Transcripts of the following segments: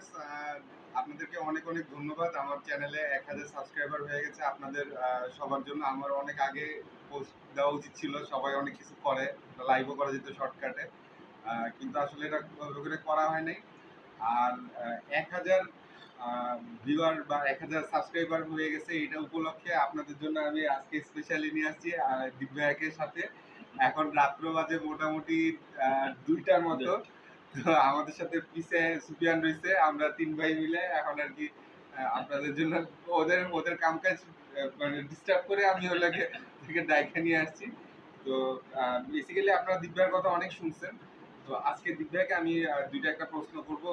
Viewers, আপনাদেরকে অনেক অনেক ধন্যবাদ। আমার চ্যানেলে 1000 সাবস্ক্রাইবার হয়ে গেছে। আপনাদের সবার জন্য আমার অনেক আগে পোস্ট দেওয়া উচিত ছিল। সবাই অনেক কিছু করে, লাইভও করা যেত শর্টকাটে। কিন্তু আসলে এটা ওইভাবে করে করা হয় নাই। আর 1000 ভিউয়ার বা 1000 সাবস্ক্রাইবার হয়ে গেছে, এটা উপলক্ষে আপনাদের জন্য আমি আজকে স্পেশালি নিয়ে আসছি দিব্যাকের সাথে। এখন রাত্র বাজে মোটামুটি 2টার মতো। তো আমাদের সাথে পিছে সুফিয়ান রয়েছে, আমরা 3 ভাই মিলে এখন আর কি আপনাদের জন্য ওদের ওদের কামকাজ মানে ডিস্টার্ব করে আমি ওগুলোকে থেকে ডাইকা নিয়ে আসছি। তো বেসিক্যালি আপনারা দিব্যার কথা অনেক শুনছেন। তো আজকে দিব্যাকে আমি দুইটা একটা প্রশ্ন করব,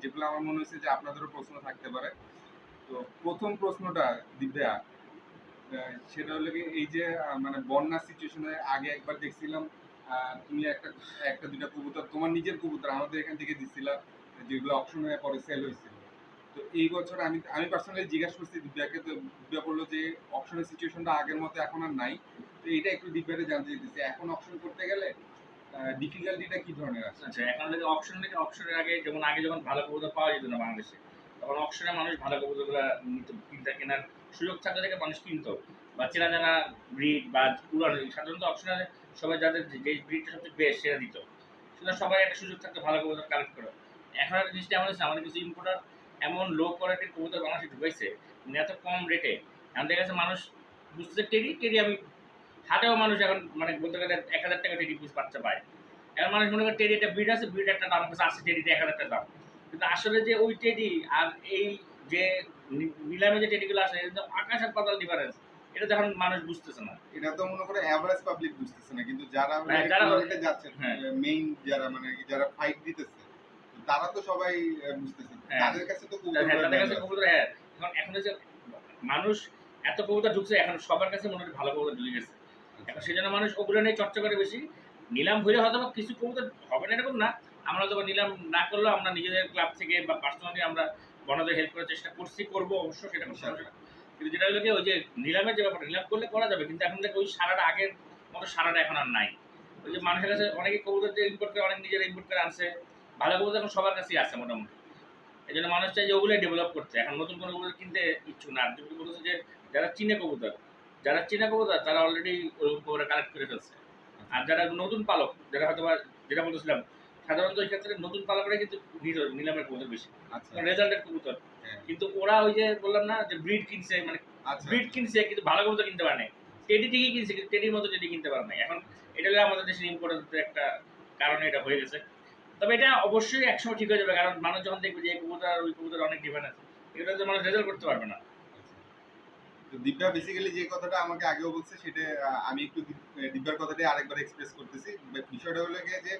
যেগুলো আমার মনে হচ্ছে যে আপনাদেরও প্রশ্ন থাকতে পারে। তো প্রথম প্রশ্নটা দিব্যা, সেটা হলো কি, এই যে মানে বন্যা সিচুয়েশনে আগে একবার দেখছিলাম তুমি একটা একটা দুইটা কবুতর, তোমার নিজের কবুতর আমাদের এখান থেকে দিছিলা, যেগুলো অপশন হয়ে পরে সেল হয়েছিল। তো এই বছর আমি আমি পার্সোনালি জিজ্ঞাসা করছি দিব্যাকে, তো দিব্যা বললো যে অপশনের সিচুয়েশনটা আগের মতো এখন আর নাই। তো এটা একটু দিব্যাকে জানতে চাইতেছি, এখন অপশন করতে গেলে ডিফিকাল্টিটা কি ধরনের আছে? আচ্ছা, এখন যদি অপশনের আগে, যেমন আগে যখন ভালো কবুতর পাওয়া যেত না বাংলাদেশে, তখন অপশনে মানুষ ভালো কবুতরগুলো নিত, কিনতে কেনার সুযোগ থাকলে থেকে মানুষ কিনতো, বা চেনা জানা ব্রিড বা পুরানো, সাধারণত অপশনে সবাই যাদের যে ব্রিডটা সবচেয়ে বেস্ট সেটা দিত। সুতরাং সবাই একটা সুযোগ থাকতো ভালো কবুতর কালেক্ট করা। এখন একটা জিনিসটা এমন হচ্ছে, আমাদের কিছু ইম্পোর্টার এমন লো কোয়ালিটির কবুতর বাংলাদেশে ঢুকাইছে, মানে এত কম রেটে। এখন দেখা যাচ্ছে মানুষ বুঝতেছে টেডি টেডি, আমি হাটেও মানুষ এখন মানে বলতে গেলে 1000 টাকা টেডি পিস বাচ্চা পায়। এখন মানুষ মনে করে টেডি একটা ব্রিড আছে, ব্রিড একটা দাম আছে, টেডিতে 1000 টাকা দাম। কিন্তু আসলে যে ওই টেডি আর এই যে নিলামে যে টেডিগুলো আসে, এটা আকাশ আর পাতাল ডিফারেন্স। এটা যখন মানুষ বুঝতেছে না। এটা তো মনে করে এভারেজ পাবলিক বুঝতেছে না, কিন্তু যারা যারা টুর্নামেন্টে যাচ্ছে, হ্যাঁ মেইন যারা মানে যারা ফাইট দিতেছে, তারা তো সবাই বুঝতেছে। হ্যাঁ তাদের কাছে তো তাদের কাছে কবুতর, হ্যাঁ এখন এখন হচ্ছে মানুষ এত কবুতর ঢুকছে, এখন সবার কাছে মনে হয় ভালো কবুতর ঢুকে গেছে। এখন সেই জন্য মানুষ ওগুলো নিয়ে চর্চা করে বেশি। নিলাম হইলে হয়তো বা কিছু কবুতর হবে না এরকম না, আমরা হয়তো নিলাম না করলেও আমরা নিজেদের ক্লাব থেকে বা পার্সোনালি আমরা বড়দের হেল্প করার চেষ্টা করছি, করবো অবশ্য, সেটা করতে হবে না। কিন্তু যেটা হলো কি, ওই যে নিলামের যে ব্যাপারটা, নিলাম করলে করা যাবে, কিন্তু এখন থেকে ওই সারাটা আগের মতো সারাটা এখন আর নাই। ওই যে মানুষের কাছে অনেকে কবুতর যে ইম্পোর্ট করে, অনেক নিজেরা ইম্পোর্ট করে আনছে, ভালো কবুতর এখন সবার কাছেই আছে মোটামুটি। এই জন্য মানুষ চাই যে ওগুলোই ডেভেলপ করতে, এখন নতুন কোনো কবুতর কিনতে ইচ্ছুক না। আর তুমি বলেছো যে যারা চীনা কবুতর তারা অলরেডি ওরকম কবুতর কালেক্ট করে ফেলছে। আর যারা নতুন পালক, যারা হয়তো বা, যেটা বলতেছিলাম, সাধারণত এই ক্ষেত্রে নতুন পালকরাই কিন্তু নিলামের কবুতর বেশি, রেজাল্টের কবুতর। কিন্তু ওরা ওই যে বললাম না যে ব্রিড কিনছে, মানে ব্রিড কিনছে কিন্তু ভালো কবুতর কিনতে পারে নাই। টেডি ঠিকই কিনছে, কিন্তু টেডির মতো টেডি কিনতে পারে নাই। এখন এটা হলো আমাদের দেশের ইম্পোর্টেন্টের একটা কারণে এটা হয়ে গেছে। তবে এটা অবশ্যই একসময় ঠিক হয়ে যাবে, কারণ মানুষ যখন দেখবে যে এই কবুতর আর ওই কবুতর অনেক ডিফারেন্স, এগুলো তো মানুষ রেজাল্ট করতে পারবে না। তো দিব্যা বেসিক্যালি যে কথাটা আমাকে আগেও বলছে, সেটা আমি একটু দিব্যার কথাটাই আরেকবার এক্সপ্রেস করতেছি। বিষয়টা হলো গিয়ে যে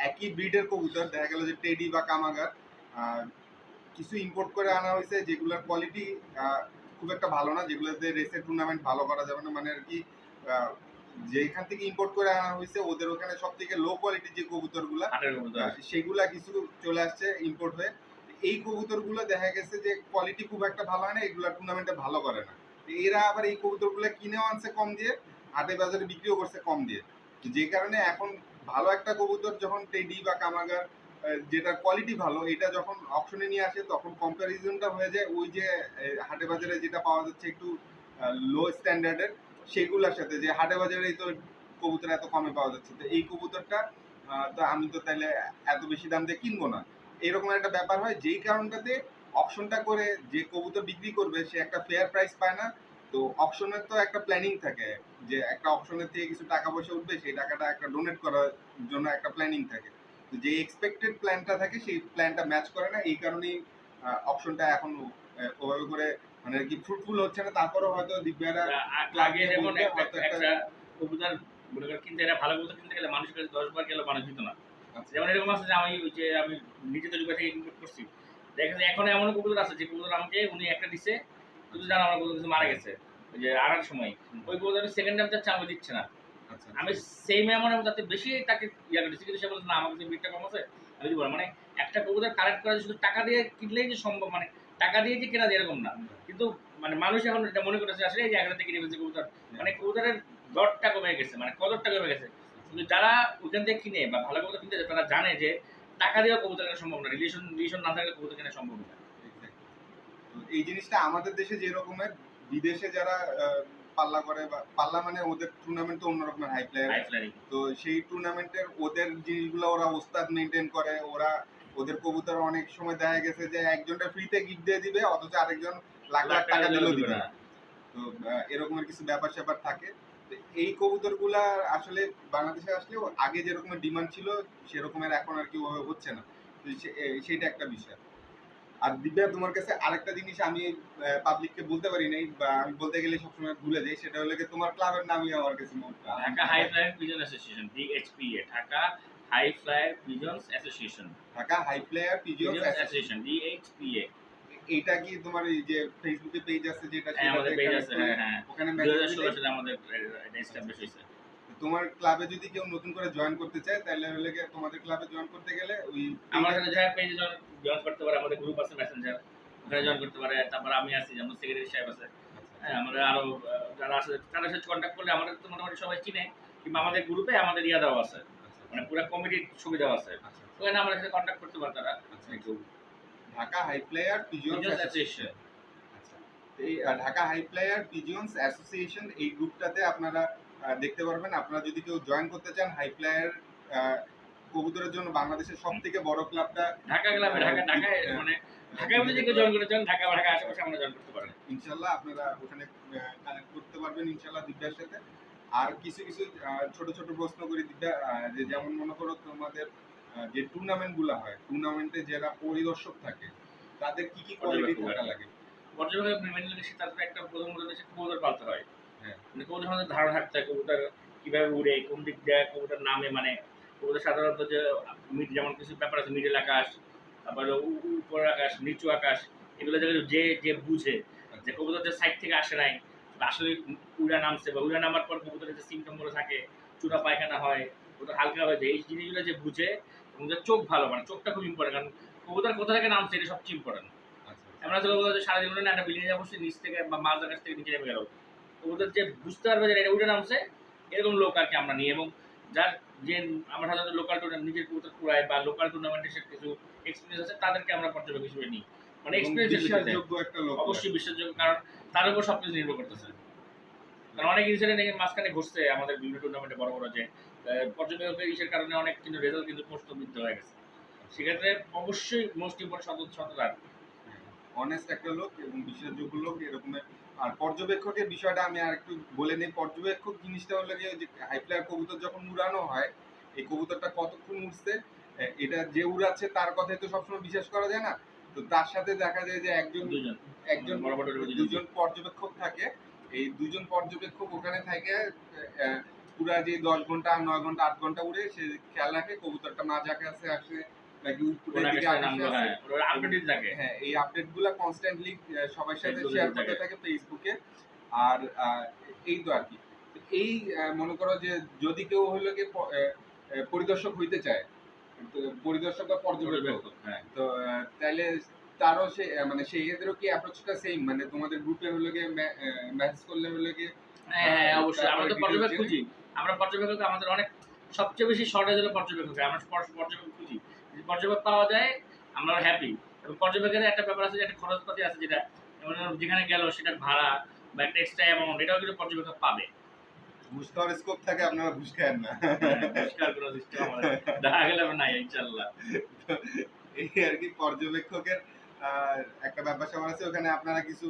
একই ব্রিডের কবুতর, দেখা গেল যে টেডি বা কামাগার, কিছু ইম্পোর্ট করে আনা হয়েছে যেগুলোর কোয়ালিটি খুব একটা ভালো না, যেগুলোতে রেসের টুর্নামেন্ট ভালো করা যাবে না, মানে আর কি যেখান থেকে ইম্পোর্ট করে আনা হয়েছে ওদের ওখানে সব থেকে লো কোয়ালিটির যে কবুতরগুলা, সেগুলা কিছু চলে আসছে ইম্পোর্ট হয়ে। এই কবুতরগুলো দেখা গেছে যে কোয়ালিটি খুব একটা ভালো হয় না, এগুলা টুর্নামেন্টে ভালো করে না। এরা আবার এই কবুতরগুলো কিনেও আনছে কম দিয়ে, হাটে বাজারে বিক্রিও করছে কম দিয়ে। যে কারণে এখন ভালো একটা কবুতর যখন টেডি বা কামাগার, যেটা কোয়ালিটি ভালো, এটা যখন অপশনে নিয়ে আসে, তখন কম্প্যারিজনটা হয়ে যায় ওই যে হাটে বাজারে যেটা পাওয়া যাচ্ছে একটু লো স্ট্যান্ডার্ডের, সেগুলোর সাথে, যে হাটে বাজারে তো কবুতর এত কমে পাওয়া যাচ্ছে, তো এই কবুতরটা তো আমি তো তাইলে এত বেশি দাম দিয়ে কিনবো না, এরকম একটা ব্যাপার হয়। যেই কারণটাতে অপশনটা করে যে কবুতর বিক্রি করবে সে একটা ফেয়ার প্রাইস পায় না। তো অপশনের তো একটা প্ল্যানিং থাকে, যে একটা অপশনের থেকে কিছু টাকা পয়সা উঠবে, সেই টাকাটা একটা ডোনেট করার জন্য একটা প্ল্যানিং থাকে। তো যে এক্সপেক্টেড প্ল্যানটা থাকে সেই প্ল্যানটা ম্যাচ করে না, এই কারণেই অপশনটা এখন ওভাবে করে মানে কি ফ্রুটফুল হচ্ছে না। তারপরেও হয়তো দিব্যারা আগে যেমন একটা কবুতর মনে করেন কিনতে, এরা ভালো কবুতর কিনতে গেলে মানুষের কাছে 10 বার গেলে মানুষ দিত না। যেমন এরকম আছে যে আমি নিজে তৈরি থেকে ইম্পোর্ট করছি, দেখা যায় এখন এমন কবুতর আছে যে কবুতর আমাকে উনি একটা দিছে, কিন্তু জানো আমার কবুতর কিছু মারা গেছে ওই যে আনার সময়, ওই কবুতর সেকেন্ড টাইম যাচ্ছে আমি দিচ্ছে না। আমি সেম এমন তাতে বেশি তাকে ইয়া করেছি, কিন্তু সে বলছে না আমার কাছে বিটটা কম আছে, আমি দিব না। মানে একটা কবুতর কালেক্ট করা শুধু টাকা দিয়ে কিনলেই যে সম্ভব, মানে টাকা দিয়ে যে কেনা যায় এরকম না। কিন্তু মানে মানুষ এখন এটা মনে করেছে আসলে এই জায়গা থেকে কিনে ফেলছে কবুতর, মানে কবুতরের দরটা কমে গেছে, মানে কদরটা কমে গেছে। কিন্তু যারা ওইখান থেকে কিনে বা ভালো কবুতর কিনতে যায়, তারা জানে যে টাকা দেওয়া কবুতর কেনা সম্ভব না, রিলেশন না থাকলে কবুতর কেনা সম্ভব না। তো এই জিনিসটা আমাদের দেশে যে রকমের, বিদেশে যারা পাল্লা করে, বা পাল্লা মানে ওদের টুর্নামেন্ট তো অন্যরকমের হাই প্লেয়ার, হাই ফ্লাইং তো সেই টুর্নামেন্টের ওদের জিনিসগুলো ওরা ওস্তাদ মেনটেন করে, ওরা ওদের কবুতর অনেক সময় দেখা গেছে যে একজনটা ফ্রিতে গিফট দিয়ে দিবে, অথচ আরেকজন লাখ লাখ টাকা দিলেও দিবে না। তো এরকমের কিছু ব্যাপার স্যাপার থাকে। তো এই কবুতরগুলা আসলে বাংলাদেশে আসলেও আগে যেরকমের ডিমান্ড ছিল সেরকমের এখন আর কি ওভাবে হচ্ছে না। তো সেইটা একটা বিষয়। আর দিব্যা, তোমার কাছে আরেকটা জিনিস আমি পাবলিককে বলতে পারি নাই, বা আমি বলতে গেলে সবসময় ভুলে যাই, সেটা হলো কি তোমার ক্লাবের নামই আমার কাছে মুখটা, Dhaka high flyer pigeon association, DHPA, Dhaka high flyer pigeons association, Dhaka high player pigeon association, DHPA। এইটা কি তোমার এই যে ফেসবুকে পেজ আছে যেটা, হ্যাঁ, আমাদের পেজ আছে, হ্যাঁ ওখানে 2016 সালে আমাদের এটা এস্টাবলিশ হয়েছে। তোমার ক্লাবে যদি কেউ নতুন করে জয়েন করতে চায় তাহলে হলে কি তোমাদের ক্লাবে জয়েন করতে গেলে ওই আমার সাথে যারা পেজে জয়েন করতে পারে, আমাদের গ্রুপ আছে মেসেঞ্জার, ওখানে জয়েন করতে পারে। তারপর আমি আছি, যেমন সেক্রেটারি সাহেব আছে, হ্যাঁ আমাদের আরো যারা আছে তাদের সাথে কন্ট্যাক্ট করলে আমাদের তো মোটামুটি সবাই চিনে, কিংবা আমাদের গ্রুপে আমাদের ইয়া দেওয়া আছে, মানে পুরো কমিটির সুবিধা আছে, ওখানে আমাদের সাথে কন্ট্যাক্ট করতে পারে তারা। Dhaka high player pigeon association, এই Dhaka high player pigeons association, এই গ্রুপটাতে আপনারা দেখতে পারবেন। আপনারা যদি কেউ জয়েন করতে চান, হাই প্লেয়ার কবুতরের জন্য বাংলাদেশের সব থেকে বড় ক্লাবটা ঢাকা ক্লাবে, ঢাকায় মানে ঢাকায় বলে যে কেউ জয়েন করতে চান, ঢাকা বা ঢাকা আশেপাশে আমরা জয়েন করতে পারেন। ইনশাল্লাহ আপনারা ওখানে কানেক্ট করতে পারবেন ইনশাল্লাহ দিব্যার সাথে। আর কিছু কিছু ছোট ছোট প্রশ্ন করি দিব্যা, যে যেমন মনে করো তোমাদের যে টুর্নামেন্টগুলো হয়, টুর্নামেন্টে যারা পরিদর্শক থাকে তাদের কি কি কোয়ালিটি থাকা লাগে? পর্যবেক্ষক মেনলি তারপরে একটা প্রথম হচ্ছে কবুতর পালতে হয়, হ্যাঁ, মানে কবুতর আমাদের ধারণা থাকতে হয় কবুতর কিভাবে উড়ে, কোন দিক দিয়ে কবুতর নামে, মানে কবুতর সাধারণত যে যেমন কিছু ব্যাপার আছে, মিডল আকাশ, তারপরে উপর আকাশ, নিচু আকাশ, এগুলো জায়গায় যে যে বুঝে যে কবুতর যে সাইড থেকে আসে নাই, আসলে উড়া নামছে, বা উড়া নামার পর কবুতরের যে সিমটমগুলো থাকে, চূড়া পায়খানা হয়, কবুতর হালকা হয়ে যায়, এই জিনিসগুলো যে বুঝে, এবং যে চোখ ভালো, মানে চোখটা খুব ইম্পর্টেন্ট, কারণ কবুতর কোথা থেকে নামছে এটা সবচেয়ে ইম্পর্টেন্ট। আমরা তো কবুতর সারাদিন উড়ে না, একটা বিল্ডিং এ বসে নিচ থেকে বা মাছ আকাশ থেকে নিচে নেমে গেল, কবুতর যে বুঝতে পারবে যে এটা উড়ে নামছে, এরকম লোক আর কি আমরা নিই। এবং যার যে আমরা সাধারণত লোকাল টুর্নামেন্ট নিজের কবুতর কুড়ায় বা লোকাল টুর্নামেন্টে সে কিছু এক্সপিরিয়েন্স আছে, তাদেরকে আমরা পর্যবেক্ষক হিসেবে নিই, মানে বিশ্বাসযোগ্য একটা লোক, অবশ্যই বিশ্বাসযোগ্য, কারণ তার উপর সবকিছু নির্ভর করতেছে। কারণ অনেক ইনসিডেন্ট মাঝখানে ঘটছে আমাদের বিভিন্ন টুর্নামেন্টে বড় বড়, যে পর্যবেক্ষকের ইসের কারণে অনেক কিন্তু রেজাল্ট কিন্তু প্রশ্নবিদ্ধ হয়ে গেছে। সেক্ষেত্রে অবশ্যই মোস্ট ইম্পর্টেন্ট সততা, অনেস্ট একটা লোক এবং বিশ্বাসযোগ্য লোক এরকমের। আর পর্যবেক্ষকের বিষয়টা আমি আর একটু বলে নিই। পর্যবেক্ষক জিনিসটা হলো গিয়ে যে হাই প্লেয়ার কবুতর যখন উড়ানো হয়, এই কবুতরটা কতক্ষণ উঠছে এটা যে উড়াচ্ছে তার কথাই তো সবসময় বিশ্বাস করা যায় না। তো তার সাথে দেখা যায় যে একজন দুজন পর্যবেক্ষক থাকে। এই দুজন পর্যবেক্ষক ওখানে থাকে পুরা যে 10 ঘন্টা 9 ঘন্টা 8 ঘন্টা উড়ে, সে খেয়াল রাখে কবুতরটা মাঝ আকাশে আসে নাকি উপরের দিকে আসে। হ্যাঁ, এই আপডেটগুলো কনস্ট্যান্টলি সবার সাথে শেয়ার করতে থাকে ফেসবুকে। আর এই তো আর কি। এই মনে করো যে যদি কেউ হলো কি পরিদর্শক হইতে চায়, তো পরিদর্শক বা পর্যবেক্ষক, হ্যাঁ, তো তাহলে তারও সে মানে সেই এদেরও কি অ্যাপ্রোচটা সেম, মানে তোমাদের গ্রুপে হলো কি মেসেজ করলে হলো কি? হ্যাঁ অবশ্যই, আমরা তো পর্যবেক্ষক খুঁজি, আমরা পর্যবেক্ষক আমাদের অনেক সবচেয়ে বেশি শর্টেজ হলো পর্যবেক্ষক, আমরা পর্যবেক্ষক খুঁজি, যদি পর্যবেক্ষক পাওয়া যায় আমরা হ্যাপি। এবং পর্যবেক্ষকের একটা ব্যাপার আছে, যে একটা খরচপাতি আছে, যেটা যেখানে গেল সেটার ভাড়া বা একটা এক্সট্রা অ্যামাউন্ট, এটাও কিন্তু পর্যবেক্ষক পাবে। ঘুষ খাওয়ার স্কোপ থাকে, আপনারা ঘুষ খান না, ঘুষ খাওয়ার কোনো সিস্টেম আমাদের দেখা গেলে নাই ইনশাআল্লাহ। এই আর কি পর্যবেক্ষকের একটা ব্যাপার স্যাপার আছে। ওখানে আপনারা কিছু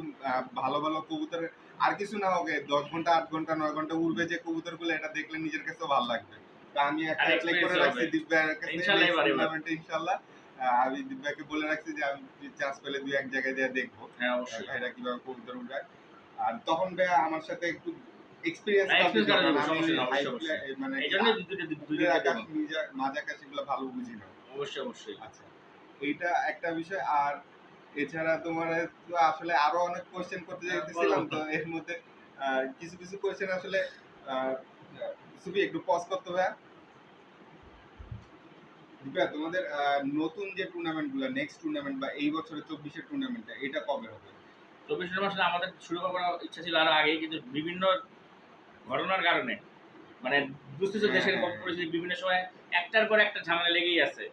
ভালো ভালো কবুতর, আর কিছু না হোক 10 ঘন্টা 8 ঘন্টা 9 ঘন্টা উড়বে যে কবুতরগুলো, এটা দেখলে নিজের কাছে ভালো লাগবে। তা আমি একটা অ্যাপ্লাই করে রাখছি দিব্যার কাছে ইনশাআল্লাহ। আমি দিব্যাকে বলে রাখছি যে আমি চান্স পেলে 2-1 জায়গায় যেয়ে দেখবো ভাইরা কিভাবে কবুতর উড়ায়। আর তখন ভাইয়া আমার সাথে একটু এক্সপেরিয়েন্স মানে মাঝ আকাশ এগুলো ভালো বুঝি না। অবশ্যই আচ্ছা, এইটা একটা বিষয়। আর এছাড়া তোমার তো আসলে আরো অনেক কোশ্চেন করতে যাইতেছিলাম, তো এর মধ্যে কিছু কিছু কোশ্চেন আসলে সুবি একটু পজ করতে হবে। দিব্যা, তোমাদের নতুন যে টুর্নামেন্ট গুলো, নেক্সট টুর্নামেন্ট বা এই বছরের 24-এর টুর্নামেন্টটা, এটা কবে হবে? 24 মাসে আমাদের শুরু করার ইচ্ছা ছিল আরো আগেই, কিন্তু বিভিন্ন ঘটনার কারণে, মানে বুঝতেছো দেশের পরিস্থিতি বিভিন্ন সময় একটার পর একটা ঝামেলা লেগেই আছে।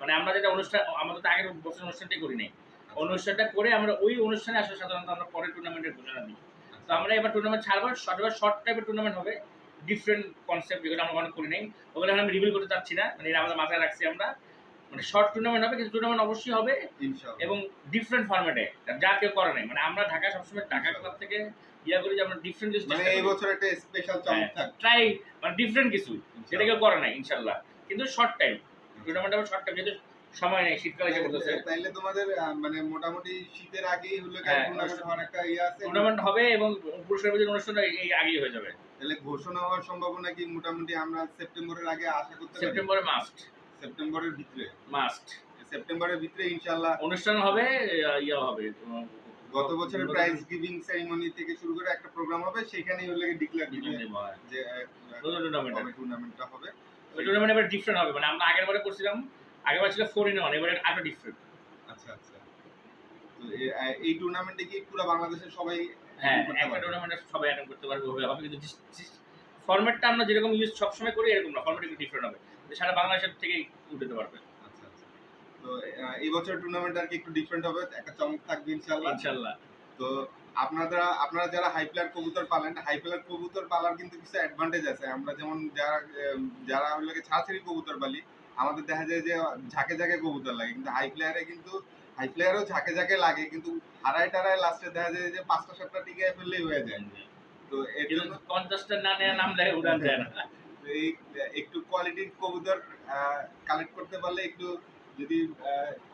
মানে আমরা যেটা অনুষ্ঠান আমাদের তো আগের বছর অনুষ্ঠানটাই করি নাই, অনুষ্ঠানটা করে আমরা ওই অনুষ্ঠানে আসলে সাধারণত আমরা পরে টুর্নামেন্টের ঘোষণা দিই। তো আমরা এবার টুর্নামেন্ট ছাড়বো, এবার শর্ট টাইপের টুর্নামেন্ট হবে, ডিফারেন্ট কনসেপ্ট যেগুলো আমরা অনেক করি নাই, ওগুলো এখন আমি রিভিল করতে চাচ্ছি না, মানে এটা আমাদের মাথায় রাখছি আমরা। মানে শর্ট টুর্নামেন্ট হবে, কিন্তু টুর্নামেন্ট অবশ্যই হবে ইনশাআল্লাহ। এবং ডিফারেন্ট ফরম্যাটে, যা কেউ করে নাই। মানে আমরা ঢাকা সবসময় ঢাকা ইনশাআল্লাহ। ক্লাব থেকে ইয়া করি যে আমরা ডিফারেন্ট কিছু মানে চেষ্টা এই করি। বছর একটা স্পেশাল চমক থাকবে। ট্রাই, মানে ডিফারেন্ট কিছু যেটা কেউ করে নাই ইনশাল্লাহ, কিন্তু শর্ট টাইম টুর্নামেন্ট হবে, শর্ট টাইম, যেহেতু সময় নেই, শীতকাল এসে পড়তেছে। তাইলে তোমাদের মানে মোটামুটি শীতের আগেই হলো হ্যাঁ, টুর্নামেন্ট হওয়ার একটা ইয়ে আছে। টুর্নামেন্ট হবে এবং পুরস্কার বিতরণ অনুষ্ঠানটা এই আগেই হয়ে যাবে। তাহলে ঘোষণা হওয়ার সম্ভাবনা কি মোটামুটি আমরা সেপ্টেম্বরের আগে আশা করতে পারি? সেপ্টেম্বরে মাস্ট, সেপ্টেম্বরের ভিতরে, মাস্ট সেপ্টেম্বরের ভিতরে ইনশাআল্লাহ অনুষ্ঠান হবে, ইয়া হবে। গত বছরের প্রাইজ গিভিং সেরিমনি থেকে শুরু করে একটা প্রোগ্রাম হবে, সেখানেই হলো ডিক্লেয়ার দিবে যে টুর্নামেন্টটা হবে। ওই টুর্নামেন্ট এবার ডিফারেন্ট হবে, মানে আমরা আগের বারে করছিলাম, আগেরবার ছিল 4-in-1, এবারে আরো ডিফারেন্ট। আচ্ছা আচ্ছা। তো এই টুর্নামেন্টে কি পুরো বাংলাদেশের সবাই হ্যাঁ, একটা টুর্নামেন্টে সবাই অ্যাটেন্ড করতে পারবে, হবে, কিন্তু ফরম্যাটটা আমরা যেরকম ইউজ সবসময় করি এরকম না, ফরম্যাট একটু ডিফারেন্ট হবে, সারা বাংলাদেশের থেকেই উঠতে পারবে। আচ্ছা আচ্ছা। তো এই বছর টুর্নামেন্ট আর কি একটু ডিফারেন্ট হবে, একটা চমক থাকবে ইনশাআল্লাহ। ইনশাআল্লাহ। তো আপনারা যারা হাই প্লেয়ার কবুতর পালেন, হাই প্লেয়ার কবুতর পালার কিন্তু কিছু অ্যাডভান্টেজ আছে। আমরা যেমন যারা হলো ছাড়াছাড়ি কবুতর পালি, আমাদের দেখা যায় যে ঝাঁকে ঝাঁকে কবুতর লাগে, কিন্তু হাই প্লেয়ারও ঝাঁকে ঝাঁকে লাগে, কিন্তু হারায় টারায় লাস্টে দেখা যায় যে 5টা-7টা টিকে ফেললেই হয়ে যায়। তো এর জন্য 50টা না নেওয়া নাম দেয় উড়ান যায় না। এই একটু কোয়ালিটির কবুতর কালেক্ট করতে পারলে, একটু যদি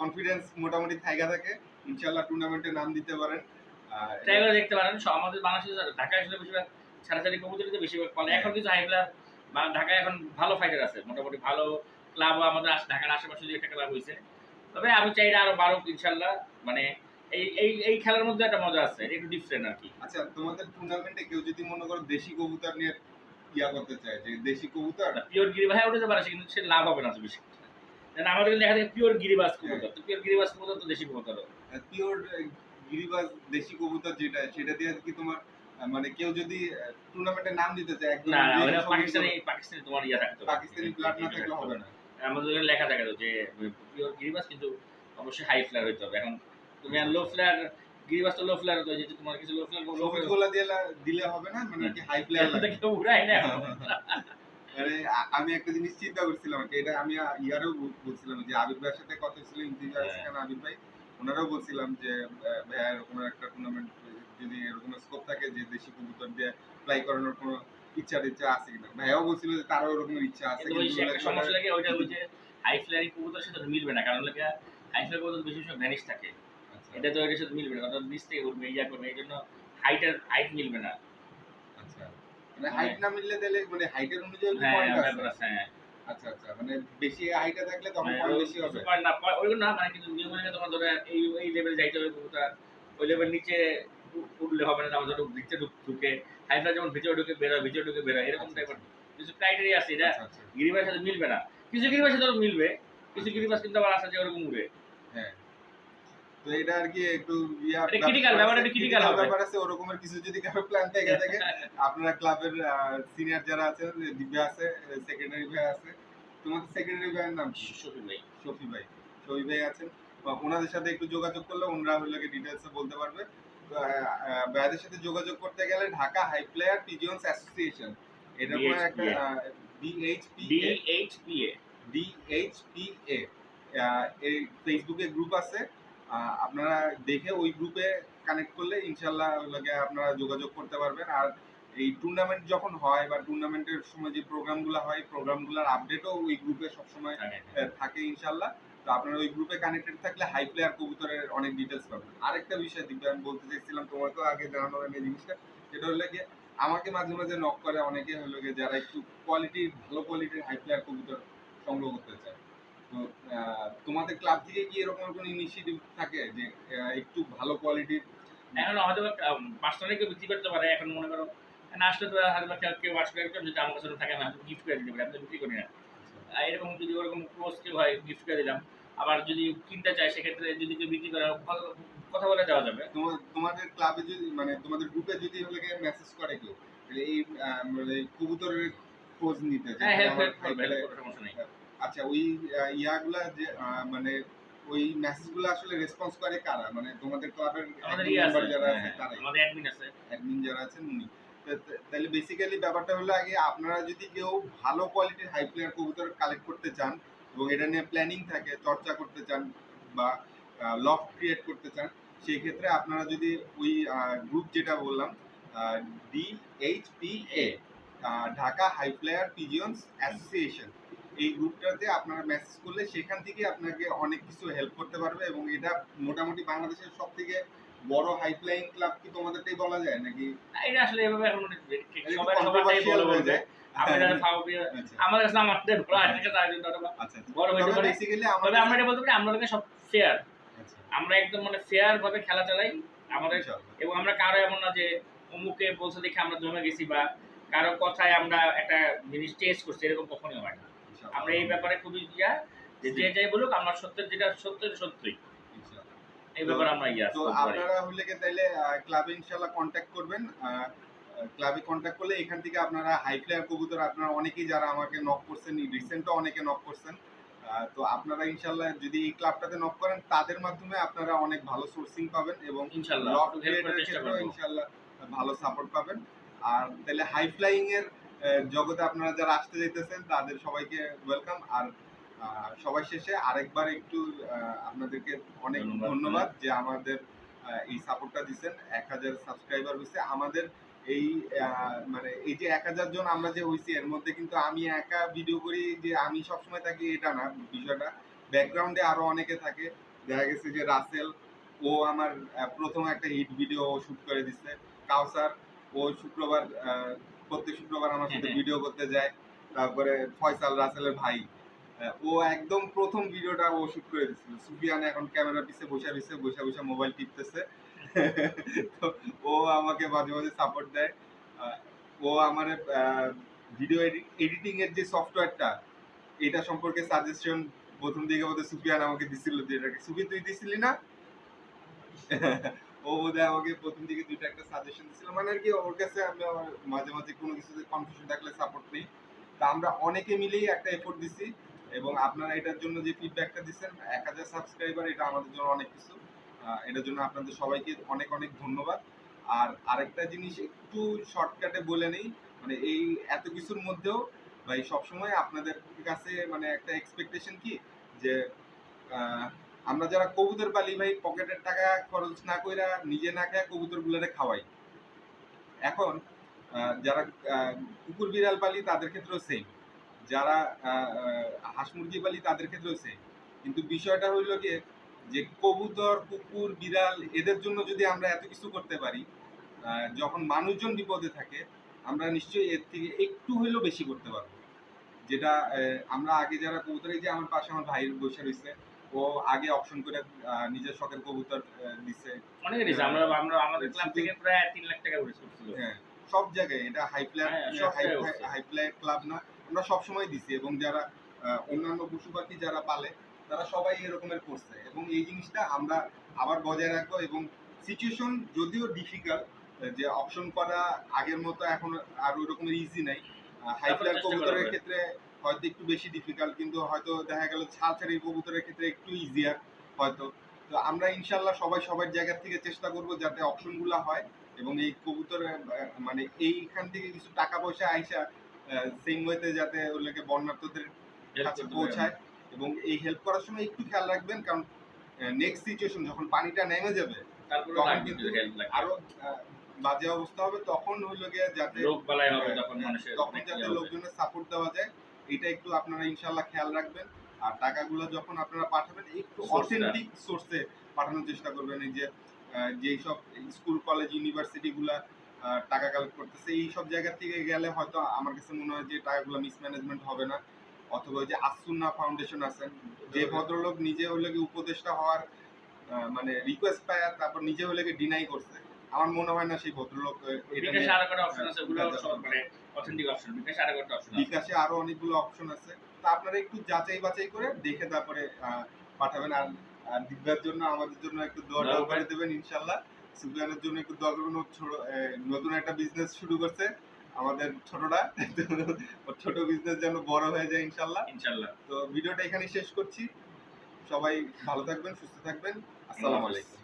কনফিডেন্স মোটামুটি থাইকা থাকে, ইনশাআল্লাহ টুর্নামেন্টে নাম দিতে পারেন। ট্রাই করে দেখতে পারেন। আমাদের বাংলাদেশে ঢাকায় আসলে বেশিরভাগ ছাড়াছাড়ি কবুতরই বেশিরভাগ পালে। এখন কিছু হাই প্লেয়ার ঢাকায় এখন ভালো ফাইটার আছে, মোটামুটি ভালো ক্লাবও আমাদের ঢাকার আশেপাশে যে একটা ক্লাব হয়েছে। তবে আমি চাই এটা আরো বাড়ুক ইনশাল্লাহ। মানে এই এই এই খেলার মধ্যে একটা মজা আছে, এটা একটু ডিফারেন্ট আর কি। আচ্ছা, তোমাদের টুর্নামেন্টে কেউ যদি মনে করো দেশি কবুতর নিয়ে ইয়া করতে চায়, যে দেশি কবুতর পিওর গিরিবাজ উঠতে পারে, কিন্তু সে লাভ হবে না তো বেশি। আমাদের দেখা যায় পিওর গিরিবাজ কবুতর, তো পিওর গিরিবাজ কবুতর তো দেশি কবুতর। পিওর গিরিবাজ দেশি কবুতর যেটা, সেটা দিয়ে কি তোমার মানে কেউ যদি টুর্নামেন্টে নাম দিতে চায়, একদম না ওটা পাকিস্তানি তোমার ইয়া থাকতে হবে, পাকিস্তানি ব্লাড না থাকলে হবে না। আমাদের ওখানে লেখা থাকে তো যে পিওর গিরিবাজ, কিন্তু অবশ্যই হাই ফ্লেয়ার হইতে হবে। এখন তুমি আর লো ফ্লেয়ার গিরিবাজ তো লো ফ্লেয়ার হতো, যে তোমার কিছু লো ফ্লেয়ার সবুজগুলা দিলে হবে না, মানে কি হাই ফ্লেয়ার লাগে কেউ উড়াই না। মানে আমি একটা জিনিস চিন্তা করছিলাম, এটা আমি ইয়ারও বলছিলাম, যে আবির ভাইয়ের সাথে কথা ছিল, ইন্টারভিউ খান আবির ভাই, ওনারাও বলছিলাম যে ভাইয়া এরকম একটা টুর্নামেন্ট যদি এরকম স্কোপ থাকে যে দেশি কবুতর দিয়ে ফ্লাই করানোর কোনো ইচ্ছা আছে কিনা। ভাইয়াও বলছিল যে তারও এরকম ইচ্ছা আছে, কিন্তু একটা সমস্যা লাগে, ওইটা হচ্ছে হাই ফ্লেয়ার কবুতরের সাথে মিলবে না, কারণ লাগে হাই ফ্লেয়ার কবুতর বেশি সময় ভ্যানিশ থাকে, এটা তো এটার সাথে মিলবে না, কারণ নিচ থেকে উঠবে, ইয়া করবে, এই জন্য হাইট মিলবে না। আচ্ছা, মানে হাইট না মিললে তাহলে মানে হাইটের অনুযায়ী পয়েন্ট আছে। হ্যাঁ, আচ্ছা আচ্ছা, মানে বেশি হাইটে থাকলে তখন পয়েন্ট বেশি হবে না, ওইগুলো না, মানে কিন্তু নিয়ম অনুযায়ী তোমার ধরো এই লেভেলে যাইতে হবে কবুতর, ওই লেভেল নিচে উঠলে হবে না, আমার ধরো ভিতরে ঢুকে হাই ফ্লেয়ার যেমন ভিতরে ঢুকে বেরোয় এরকম টাইপের কিছু ক্রাইটেরিয়া আছে, এটা গিরিবাজের সাথে মিলবে না। কিছু গিরিবাজের সাথে মিলবে, কিছু গিরিবাজ কিন্তু আবার আছে যে ওরকম উড়ে। হ্যাঁ, তো এটা আর কি একটু ক্রিটিক্যাল ব্যাপার, একটু ক্রিটিক্যাল ব্যাপার আছে। ওরকমের কিছু যদি কারো প্ল্যান থেকে থাকে, আপনারা ক্লাবের সিনিয়র যারা আছেন, দিব্যা আছে, সেক্রেটারি ভাই আছে, তোমাদের সেক্রেটারি ভাইয়ের নাম কি? শফি ভাই আছেন, ওনাদের সাথে একটু যোগাযোগ করলে ওনারা হলে ডিটেলসে বলতে পারবে। তো ভাইদের সাথে যোগাযোগ করতে গেলে Dhaka high player pigeons association, এটা কোনো একটা DHPA এই ফেসবুকে গ্রুপ আছে, আপনারা দেখে ওই গ্রুপে কানেক্ট করলে ইনশাল্লাহ আপনারা যোগাযোগ করতে পারবেন। আর এই টুর্নামেন্ট যখন হয় বা টুর্নামেন্টের সময় যে প্রোগ্রামগুলো হয়, প্রোগ্রামগুলোর আপডেটও ওই গ্রুপে সবসময় থাকে ইনশাল্লাহ। তো আপনারা ওই গ্রুপে কানেক্টেড থাকলে হাই প্লেয়ার কবুতরের অনেক ডিটেলস পাবেন। আরেকটা বিষয় দিব্যা আমি বলতে চাইছিলাম, তোমাকেও আগে জানানো হয়নি জিনিসটা, সেটা হলো গিয়ে আমাকে মাঝে মাঝে নক করে অনেকে হলো গিয়ে যারা একটু ভালো কোয়ালিটির হাই প্লেয়ার কবুতর সংগ্রহ করতে চায়। তো তোমাদের ক্লাব থেকে কি এরকম কোনো ইনিশিয়েটিভ থাকে যে একটু ভালো কোয়ালিটির? এখন হয়তো পার্সোনালি কেউ বিক্রি করতে পারে, এখন মনে করো না আসলে তো হয়তো কেউ আসলে যদি আমার কাছে থাকে আমি গিফট করে দিতে পারি, আমি বিক্রি করি না। এরকম যদি ওরকম ক্লোজ কেউ হয় গিফট করে দিলাম, আবার যদি কিনতে চায় সেক্ষেত্রে যদি কেউ বিক্রি করে কথা বলে দেওয়া যাবে। তোমাদের ক্লাবে যদি মানে তোমাদের গ্রুপে যদি হলে মেসেজ করে কেউ এই মানে কবুতরের খোঁজ নিতে, হ্যাঁ হেল্প করবে, সমস্যা নেই। আচ্ছা ওই ইয়াগুলা যে মানে ওই মেসেজগুলো আসলে রেসপন্স করে কারা, মানে তোমাদের ক্লাবের আমাদের অ্যাডমিন আছে, মেম্বার যারা আছে হ্যাঁ, তারাই, আমাদের অ্যাডমিন আছে। অ্যাডমিন যারা আছেন উনি। তাহলে বেসিক্যালি ব্যাপারটা হলো আগে আপনারা যদি কেউ ভালো কোয়ালিটির হাই প্লেয়ার কবুতর কালেক্ট করতে চান এবং এটা নিয়ে প্ল্যানিং থাকে, চর্চা করতে চান বা লফ ক্রিয়েট করতে চান, সেই ক্ষেত্রে আপনারা যদি ওই গ্রুপ যেটা বললাম DHPA, Dhaka high player pigeons association, এই গ্রুপটাতে আপনারা মেসেজ করলে সেখান থেকে আপনাকে অনেক কিছু হেল্প করতে পারবে। এবং এটা মোটামুটি বাংলাদেশের সব থেকে বড় হাই ফ্লাইং ক্লাব কি তোমাদেরটাই বলা যায় নাকি? এটা আসলে এভাবে এখন একটু সবাই সবারটাই controversial বড় হয়ে বলবে। যায়। আপনি যারা ফাউল আচ্ছা আমাদের কাছে আমাদের বড় আছে তার জন্য ওটা আচ্ছা বড় হইতে তবে পারে। বেসিক্যালি তবে আমরা এটা বলতে পারি আমরা সব ফেয়ার। আচ্ছা আমরা একদম মানে ফেয়ার ভাবে খেলা চালাই আমাদের, ইনশাআল্লাহ এবং আমরা কারো এমন না যে অমুকে বলছে দেখে আমরা জমে গেছি বা কারো কথায় আমরা একটা জিনিস চেঞ্জ করছি, এরকম কখনোই হয় না। ইনশাআল্লাহ আমরা এই ব্যাপারে খুবই ইয়া যে যে যাই বলুক আমরা সত্যের যেটা সত্যই ইনশাআল্লাহ। এই ব্যাপারে আমরা ইয়া তো করতে পারি। আপনারা হলে কি তাইলে ক্লাবে ইনশাআল্লাহ কন্ট্যাক্ট করবেন। ক্লাবে কন্ট্যাক্ট করলে এখান থেকে আপনারা হাই প্লেয়ার কবুতর আপনারা অনেকেই যারা আমাকে নক করছেন, রিসেন্টও অনেকে নক করছেন, তো আপনারা ইনশাআল্লাহ যদি এই ক্লাবটাতে নক করেন তাদের মাধ্যমে আপনারা অনেক ভালো সোর্সিং পাবেন এবং ইনশাআল্লাহ লক একটু হেল্প করার ক্রিয়েটের চেষ্টা ক্ষেত্রেও করব। ইনশাআল্লাহ ভালো সাপোর্ট পাবেন। আর তাহলে হাই ফ্লাইং এর জগতে আপনারা যারা আসতে যাইতেছেন তাদের সবাইকে ওয়েলকাম। আর সবার শেষে আরেকবার একটু আপনাদেরকে অনেক ধন্যবাদ যে আমাদের এই সাপোর্টটা দিচ্ছেন। 1000 সাবস্ক্রাইবার হয়েছে আমাদের। এই মানে এই যে 1000 জন আমরা যে হইছি এর মধ্যে কিন্তু আমি একা ভিডিও করি যে আমি সবসময় থাকি এটা না বিষয়টা, ব্যাকগ্রাউন্ডে আরো অনেকে থাকে। দেখা গেছে যে রাসেল, ও আমার প্রথম একটা হিট ভিডিও শুট করে দিচ্ছে। কাউসার, ও শুক্রবার প্রত্যেক শুক্রবার আমার সাথে ভিডিও করতে যায়। তারপরে ফয়সাল, রাসেলের ভাই, ও একদম প্রথম ভিডিওটা ও শুট করে দিছিল। সুফিয়ান এখন ক্যামেরার পিছে বসে রইছে, বসে মোবাইল টিপতেছে। তো ও আমাকে মাঝে মাঝে সাপোর্ট দেয়। ও আমার ভিডিও এডিটিং এর যে সফটওয়্যারটা এটা সম্পর্কে সাজেশন প্রথম দিকে বোধহয় সুফিয়ান আমাকে দিছিল, যে এটাকে সুফি তুই দিছিলি না? ও বোধহয় আমাকে প্রথম দিকে দুইটা একটা সাজেশন দিছিল, মানে আর কি ওর কাছে আমি আমার মাঝে মাঝে কোনো কিছুতে কনফিউশন থাকলে সাপোর্ট নেই। তা আমরা অনেকে মিলেই একটা এফোর্ট দিছি এবং আপনারা এটার জন্য যে ফিডব্যাকটা দিচ্ছেন 1000 সাবস্ক্রাইবার, এটা আমাদের জন্য অনেক কিছু। এটার জন্য আপনাদের সবাইকে অনেক অনেক ধন্যবাদ। আর আরেকটা জিনিস একটু শর্টকাটে বলে নেই, মানে এই এত কিছুর মধ্যেও ভাই সবসময় আপনাদের কাছে মানে একটা এক্সপেকটেশন কি যে আমরা যারা কবুতর পালি ভাই পকেটের টাকা খরচ না কইরা নিজে না খায় কবুতর গুলারে খাওয়াই। এখন যারা কুকুর বিড়াল পালি তাদের ক্ষেত্রেও সেম, যারা হাঁস মুরগি পালি তাদের ক্ষেত্রেও সেম। কিন্তু বিষয়টা হইল গিয়ে যে কবুতর কুকুর বিড়াল এদের জন্য যদি আমরা এত কিছু করতে পারি, যখন মানুষজন বিপদে থাকে আমরা নিশ্চয়ই এর থেকে একটু হইলেও বেশি করতে পারবো। যেটা আমরা আগে যারা কবুতর, এই যে আমার পাশে আমার ভাই বসে রয়েছে, ও আগে অপশন করে নিজের শখের কবুতর দিছে। অনেকে দিছে, আমরা আমরা আমাদের ক্লাব থেকে প্রায় 3 লাখ টাকা উঠেছিল। হ্যাঁ সব জায়গায় এটা হাই প্লেয়ার, হ্যাঁ, সব জায়গায় উঠছে। হাই প্লেয়ার ক্লাব না, আমরা সবসময় দিছি। এবং যারা অন্যান্য পশু পাখি যারা পালে তারা সবাই এরকমের করছে এবং এই জিনিসটা আমরা আবার বজায় রাখবো। এবং সিচুয়েশন যদিও ডিফিকাল্ট, যে অপশন করা আগের মতো এখন আর ওই রকমের ইজি নাই। হাই তারপরে প্লেয়ার চেষ্টা করা কবুতরের হবে। ক্ষেত্রে হয়তো একটু বেশি ডিফিকাল্ট, কিন্তু হয়তো দেখা গেল ছাড়ছাড়ি কবুতরের ক্ষেত্রে একটু ইজিয়ার হয়তো। তো আমরা ইনশাল্লাহ সবাই সবার জায়গা থেকে চেষ্টা করব যাতে অপশনগুলো হয় এবং এই কবুতরের মানে এইখান থেকে কিছু টাকা পয়সা আইসা সেম ওয়েতে যাতে ওগুলোকে বন্যার্থদের কাছে পৌঁছায়। এবং এই হেল্প করার সময় একটু খেয়াল রাখবেন, কারণ নেক্সট সিচুয়েশন যখন পানিটা নেমে যাবে তারপরে তখন লাগবে কিন্তু হেল্প লাগবে। আরো বাজে অবস্থা হবে। তখন হইলো গিয়ে যাতে রোগ বালাই হবে তখন মানুষের তখন অনেক যাতে ইয়ে হবে। লোকজনের সাপোর্ট দেওয়া যায়, এটা একটু আপনারা ইনশাল্লাহ খেয়াল রাখবেন। আর টাকাগুলো যখন আপনারা পাঠাবেন একটু Source টা। অথেন্টিক সোর্সে পাঠানোর চেষ্টা করবেন। এই যে যেই সব স্কুল কলেজ ইউনিভার্সিটি গুলা টাকা কালেক্ট করতেছে, এই সব জায়গা থেকে গেলে হয়তো আমার কাছে মনে হয় যে টাকাগুলো মিসম্যানেজমেন্ট হবে না। অথবা ওই যে আসুন্না ফাউন্ডেশন আছেন, যে ভদ্রলোক নিজে হলে কি উপদেষ্টা হওয়ার মানে রিকোয়েস্ট পায় তারপর নিজে হলে কি ডিনাই করছে, আমার মনে হয় না সেই ভদ্রলোক এটা বিকাশে নিয়ে আরো কটা অপশন আছে, ওগুলো সব মানে অথেন্টিক অপশন। বিকাশে আরো কটা অপশন আছে। বিকাশে আরো অনেকগুলো অপশন আছে, তা আপনারা একটু যাচাই বাছাই করে দেখে তারপরে পাঠাবেন। আর দিব্যার জন্য আমাদের জন্য একটু দোয়া করে দেবেন ইনশাল্লাহ। সুফিয়ানের জন্য একটু দোয়া করবেন, ও নতুন একটা বিজনেস শুরু করছে, আমাদের ছোটটা ওর ছোট বিজনেস যেন বড় হয়ে যায় ইনশাল্লাহ। ইনশাল্লাহ। তো ভিডিওটা এখানেই শেষ করছি। সবাই ভালো থাকবেন, সুস্থ থাকবেন। আসসালামু আলাইকুম।